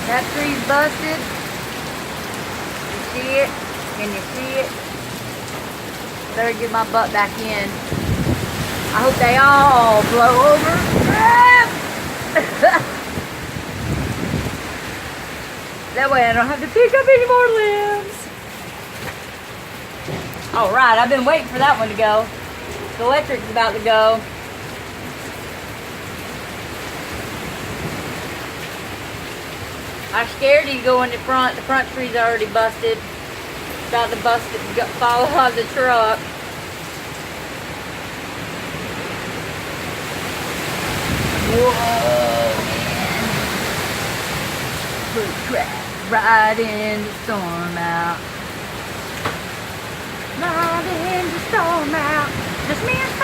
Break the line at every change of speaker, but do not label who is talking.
That tree's busted. You see it? Can you see it? Better get my butt back in. I hope they all blow over. That way I don't have to pick up any more limbs. Alright, I've been waiting for that one to go. The electric's about to go. I'm scared he's going in front. The front tree's already busted. About to bust it, fall off the truck. Whoa, man. Put crap right in the storm out. Right in the storm out. Just me.